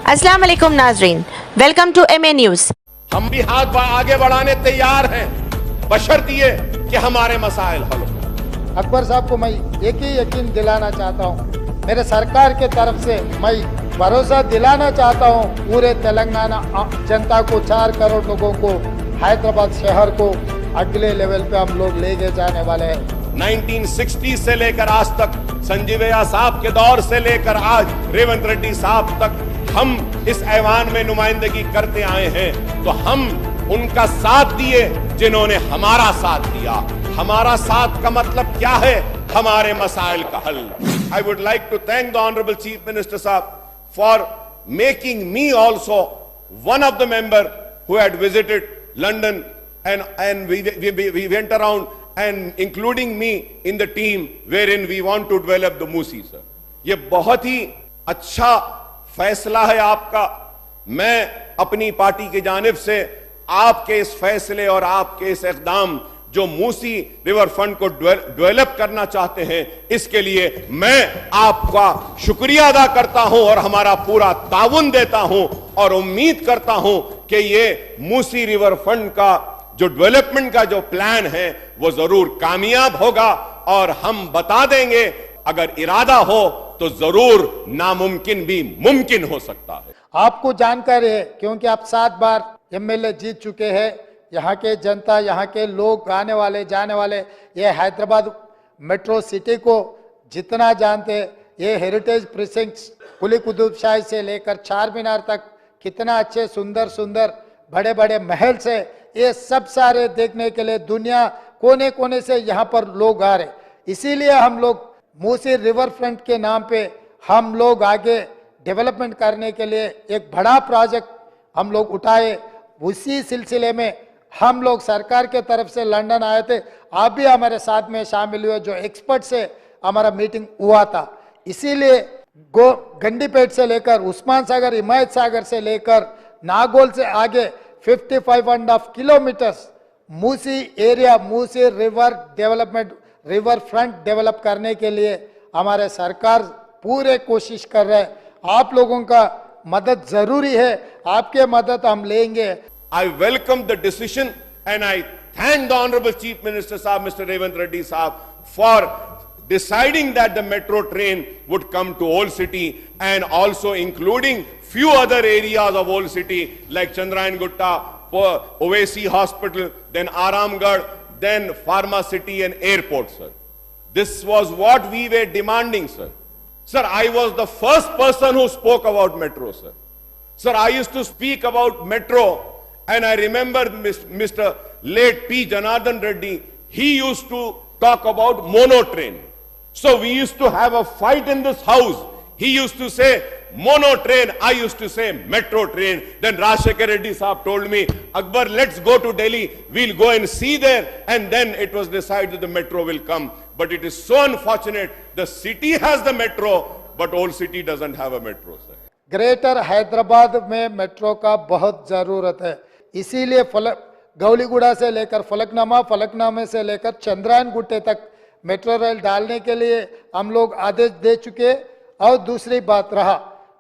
अस्सलाम वालेकुम नाजरीन, वेलकम टू MA न्यूज। हम भी हाथ आगे बढ़ाने तैयार हैं, बशर्त ये कि हमारे मसाइल हल हो। अकबर साहब को मैं एक ही यकीन दिलाना चाहता हूँ, मेरे सरकार के तरफ से मैं भरोसा दिलाना चाहता हूँ पूरे तेलंगाना जनता को, 4 करोड़ लोगों को, हैदराबाद शहर को अगले लेवल पे हम लोग लेके जाने वाले हैं। 1960 से लेकर आज तक, संजीवैया साहब के दौर से लेकर आज रेवंत रेड्डी साहब तक हम इस ऐवान में नुमाइंदगी करते आए हैं, तो हम उनका साथ दिए जिन्होंने हमारा साथ दिया। हमारा साथ का मतलब क्या है? हमारे मसाइल का हल। I would like to thank the honourable chief minister साहब for making me also one of the member who had visited London and we went around and including me in the team wherein we want to develop the Musi, sir. ये बहुत ही अच्छा फैसला है आपका। मैं अपनी party की जानिब से आपके इस फैसले और आपके इस इक़दाम जो मूसी रिवर फ्रंट को डेवलप करना चाहते हैं, इसके लिए मैं आपका शुक्रिया अदा करता हूं और हमारा पूरा ताउन देता हूं और उम्मीद करता हूं कि ये मूसी रिवर फ्रंट का जो डेवलपमेंट का जो प्लान है वो जरूर कामयाब होगा और हम बता देंगे, अगर इरादा हो तो जरूर नामुमकिन भी मुमकिन हो सकता है। आपको जानकारी है क्योंकि आप 7 बार MLA जीत चुके हैं। यहाँ के जनता, यहाँ के लोग, आने वाले जाने वाले, ये हैदराबाद मेट्रो सिटी को जितना जानते, ये हेरिटेज प्रिसिंक्ट्स, कुली कुतुब शाही से लेकर चार मीनार तक कितना अच्छे सुंदर सुंदर बड़े बड़े महल से, ये सब सारे देखने के लिए दुनिया कोने कोने से यहाँ पर लोग आ रहे। इसीलिए हम लोग मूसी रिवर फ्रंट के नाम पे हम लोग आगे डेवलपमेंट करने के लिए एक बड़ा प्रोजेक्ट हम लोग उठाए। उसी सिलसिले में हम लोग सरकार के तरफ से लंदन आए थे, आप भी हमारे साथ में शामिल हुए, जो एक्सपर्ट से हमारा मीटिंग हुआ था। इसीलिए गंडीपेट से लेकर उस्मान सागर, हिमायत सागर से लेकर नागौल से आगे 55.5 kilometres Musi area, Musi river development, river front develop करने के लिए हमारे सरकार पूरे कोशिश कर रहे हैं। आप लोगों का मदद जरूरी है, आपके मदद हम लेंगे। I welcome the decision and I thank the Honorable Chief Minister Sahab, Mr. Revanth Reddy Sahab, for deciding that the metro train would come to Old City and also including few other areas of Old City like Chandrayan Gutta, Owaisi Hospital, then Aramgarh, then Pharma City and Airport, sir. This was what we were demanding, sir. Sir, I was the first person who spoke about metro, sir. Sir, I used to speak about metro. And I remember Mr. late P. Janardhan Reddy, he used to talk about mono train. So we used to have a fight in this house. He used to say mono train, I used to say metro train. Then Rajshekhar Reddy Sahab told me, Akbar, let's go to Delhi, we'll go and see there. And then it was decided the metro will come. But it is so unfortunate, the city has the metro, but Old City doesn't have a metro, sir. Greater Hyderabad में metro का बहुत ज़रूरत है। इसीलिए गौलीगुड़ा से लेकर फलकनामा, फलकनामे से लेकर चंद्रायन गुट्टे तक मेट्रो रेल डालने के लिए हम लोग आदेश दे चुके। और दूसरी बात रहा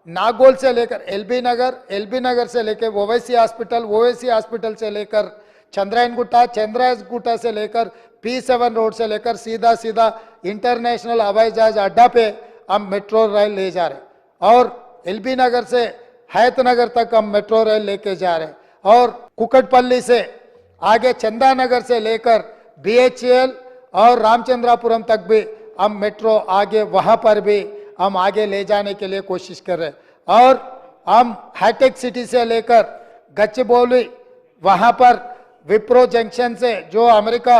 नागौल से लेकर LB नगर, LB नगर से लेकर ओवैसी हॉस्पिटल, ओवैसी हॉस्पिटल से लेकर चंद्रायन गुट्टा, चंद्रायन गुट्टा से लेकर P7 रोड से लेकर सीधा सीधा इंटरनेशनल हवाई जहाज अड्डा पे हम मेट्रो रेल ले जा रहे। और LB नगर से हैत नगर तक हम मेट्रो रेल लेके जा रहे हैं। और कुकटपल्ली से आगे चंदानगर से लेकर BHEL और रामचंद्रापुरम तक भी हम मेट्रो आगे वहां पर भी हम आगे ले जाने के लिए कोशिश कर रहे हैं। और हम हाईटेक सिटी से लेकर गच्चबौली, वहां पर विप्रो जंक्शन से जो अमेरिका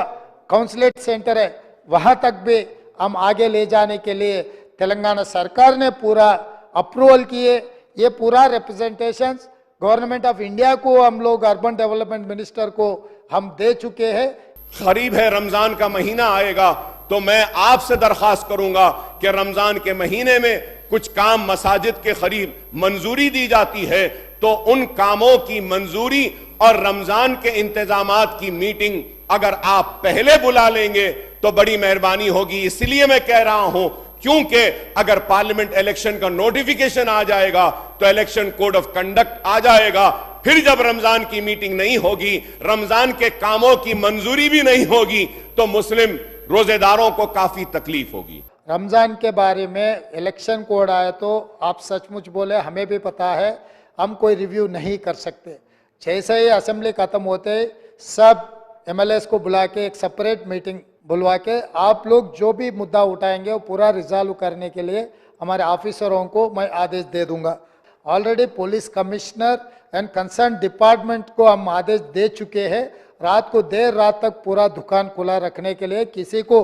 काउंसलेट सेंटर है वहां तक भी हम आगे ले जाने के लिए तेलंगाना सरकार ने पूरा अप्रूवल किए। ये पूरा रिप्रेजेंटेशंस गवर्नमेंट ऑफ इंडिया को हम लोग अर्बन डेवलपमेंट मिनिस्टर को हम दे चुके हैं। करीब है रमजान का महीना आएगा, तो मैं आपसे दरखास्त करूंगा कि रमजान के महीने में कुछ काम मसाजिद के करीब मंजूरी दी जाती है, तो उन कामों की मंजूरी और रमजान के इंतजामात की मीटिंग अगर आप पहले बुला लेंगे तो बड़ी मेहरबानी होगी। इसलिए मैं कह रहा हूं क्योंकि अगर पार्लियामेंट इलेक्शन का नोटिफिकेशन आ जाएगा तो इलेक्शन कोड ऑफ कंडक्ट आ जाएगा। फिर जब रमजान की मीटिंग नहीं होगी, रमजान के कामों की मंजूरी भी नहीं होगी, तो मुस्लिम रोजेदारों को काफी तकलीफ होगी। रमजान के बारे में इलेक्शन कोड आया तो आप सचमुच बोले, हमें भी पता है, हम कोई रिव्यू नहीं कर सकते। जैसे ही असेंबली खत्म होते ही सब एमएलएस को बुला के एक सेपरेट मीटिंग बुलवा के आप लोग जो भी मुद्दा उठाएंगे वो पूरा रिजॉल्व करने के लिए हमारे ऑफिसरों को मैं आदेश दे दूंगा। Already police commissioner and concern department को हम आदेश दे चुके हैं, रात को देर रात तक पूरा दुकान खुला रखने के लिए, किसी को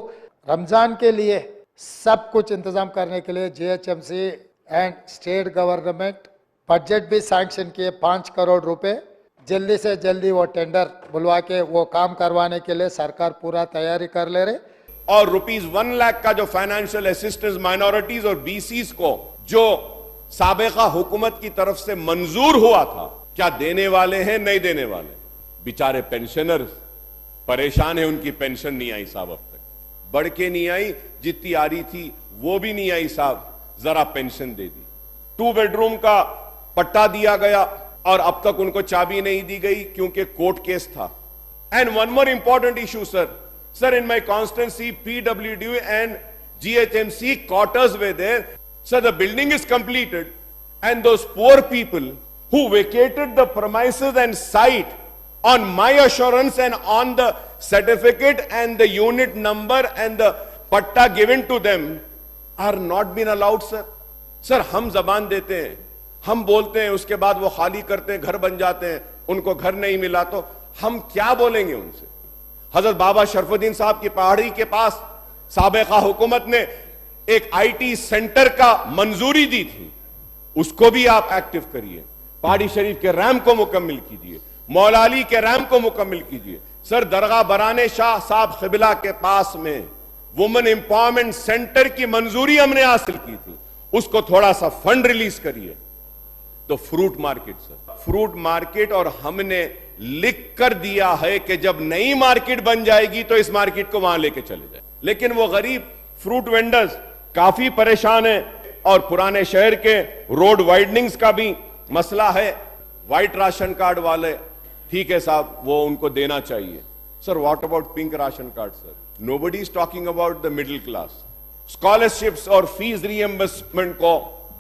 रमजान के लिए सब कुछ इंतजाम करने के लिए GHMC and state government budget भी सैंक्शन किए 5 करोड़ रुपए। जल्दी से जल्दी वो टेंडर बुलवा के वो काम करवाने के लिए सरकार पूरा तैयारी कर ले रहे। और ₹1 लाख का जो फाइनेंशियल असिस्टेंस माइनॉरिटीज और बीसीज को जो साबिका हुकूमत की तरफ से मंजूर हुआ था, क्या देने वाले हैं? नहीं देने वाले। बेचारे पेंशनर्स परेशान है, उनकी पेंशन नहीं आई साहब, अब तक बढ़ के नहीं आई, जितनी आ रही थी वो भी नहीं आई साहब, जरा पेंशन दे दी। 2 बेडरूम का पट्टा दिया गया और अब तक उनको चाबी नहीं दी गई क्योंकि कोर्ट केस था। And one more important issue sir, in my constituency PWD and GHMC quarters were there. So the building is completed and those poor people who vacated the premises and site on my assurance and on the certificate and the unit number and the patta given to them are not been allowed, sir. Sir, हम जबान देते हैं, हम बोलते हैं, उसके बाद वो खाली करते हैं, घर बन जाते हैं, उनको घर नहीं मिला तो हम क्या बोलेंगे उनसे? हजरत बाबा शरफुद्दीन साहब की पहाड़ी के पास साबिका हुकूमत ने एक IT सेंटर का मंजूरी दी थी, उसको भी आप एक्टिव करिए। पहाड़ी शरीफ के रैम को मुकम्मल कीजिए, मौला अली के रैम को मुकम्मल कीजिए। सर, दरगाह बराने शाह साहब क़िबला के पास में वुमेन एम्पावरमेंट सेंटर की मंजूरी हमने हासिल की थी, उसको थोड़ा सा फंड रिलीज करिए। तो fruit market, sir, fruit market, और हमने लिख कर दिया है कि जब नई मार्केट बन जाएगी तो इस मार्केट को वहां लेके चले जाए। लेकिन वो गरीब फ्रूट वेंडर्स काफी परेशान है। और पुराने शहर के रोड वाइडनिंग्स का भी मसला है। व्हाइट राशन कार्ड वाले, ठीक है साहब, वो उनको देना चाहिए। Sir, what about pink ration card? Sir, nobody is talking about the middle class. Scholarships और फीस रिएम्बर्समेंट को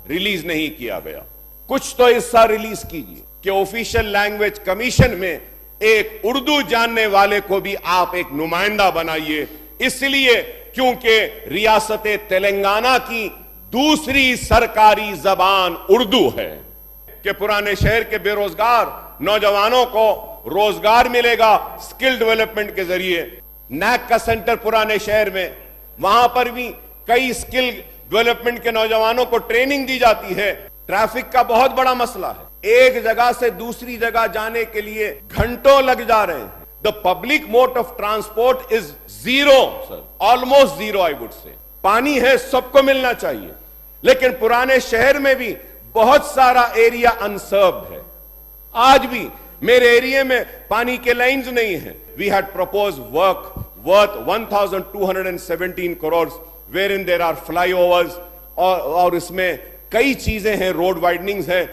रिलीज नहीं किया गया। कुछ तो हिस्सा रिलीज कीजिए कि ऑफिशियल लैंग्वेज कमीशन में एक उर्दू जानने वाले को भी आप एक नुमाइंदा बनाइए, इसलिए क्योंकि रियासत तेलंगाना की दूसरी सरकारी जबान उर्दू है। कि पुराने शहर के बेरोजगार नौजवानों को रोजगार मिलेगा स्किल डेवलपमेंट के जरिए। नैक का सेंटर पुराने शहर में, वहां पर भी कई स्किल डेवलपमेंट के नौजवानों को ट्रेनिंग दी जाती है। ट्रैफिक का बहुत बड़ा मसला है, एक जगह से दूसरी जगह जाने के लिए घंटों लग जा रहे हैं। The public mode of transport is zero sir, almost zero I would say. पानी है, सबको मिलना चाहिए, लेकिन पुराने शहर में भी बहुत सारा एरिया अनसर्व्ड है। आज भी मेरे एरिया में पानी के लाइंस नहीं है। We had propose work worth 1217 crore wherein there are flyovers, और इसमें कई चीजें हैं, रोड वाइडनिंग्स है।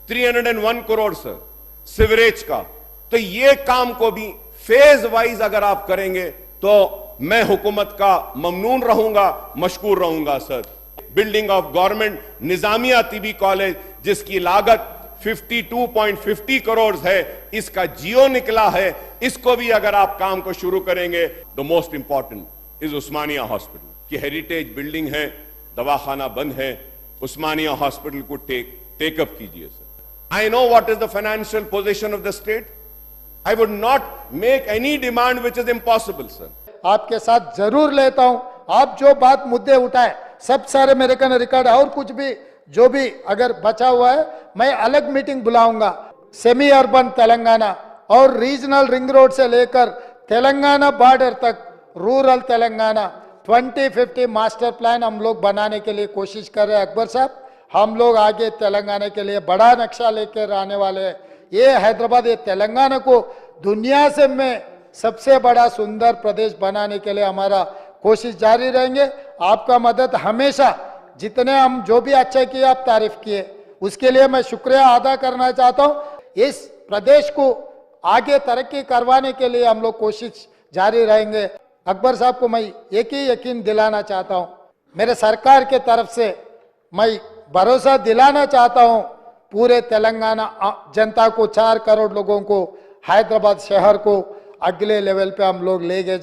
301 करोड़ सर सिवरेज का। तो ये काम को भी फेज वाइज अगर आप करेंगे तो मैं हुकूमत का ममनून रहूंगा, मशकूर रहूंगा सर। Building of government Nizamia Tibbi college, जिसकी लागत 52.50 करोड़ है, इसका जियो निकला है। इसको भी अगर आप काम को शुरू करेंगे। The most important is Osmania hospital की हेरिटेज बिल्डिंग है, दवाखाना बंद है, उस्मानिया हॉस्पिटल को टेकअप कीजिए sir. I know what is the financial position of the state. I would not make any demand which is impossible sir. आपके साथ जरूर लेता हूं, आप जो बात मुद्दे उठाए सब सारे मेरे का रिकॉर्ड है, और कुछ भी जो भी अगर बचा हुआ है मैं अलग मीटिंग बुलाऊंगा। सेमी अर्बन तेलंगाना और रीजनल रिंग रोड से लेकर तेलंगाना बॉर्डर तक रूरल तेलंगाना 2050 मास्टर प्लान हम लोग बनाने के लिए कोशिश कर रहे हैं। अकबर साहब, हम लोग आगे तेलंगाना के लिए बड़ा नक्शा लेकर आने वाले हैं। ये हैदराबाद, ये तेलंगाना को दुनिया से में सबसे बड़ा सुंदर प्रदेश बनाने के लिए हमारा कोशिश जारी रहेंगे। आपका मदद हमेशा, जितने हम जो भी अच्छे किए आप तारीफ किए, उसके लिए मैं शुक्रिया अदा करना चाहता हूँ। इस प्रदेश को आगे तरक्की करवाने के लिए हम लोग कोशिश जारी रहेंगे। अकबर साहब को मैं एक ही यकीन दिलाना चाहता हूँ, मेरे सरकार के तरफ से मैं भरोसा दिलाना चाहता हूँ पूरे तेलंगाना जनता को, 4 करोड़ लोगों को, हैदराबाद शहर को अगले लेवल पे हम लोग ले गए।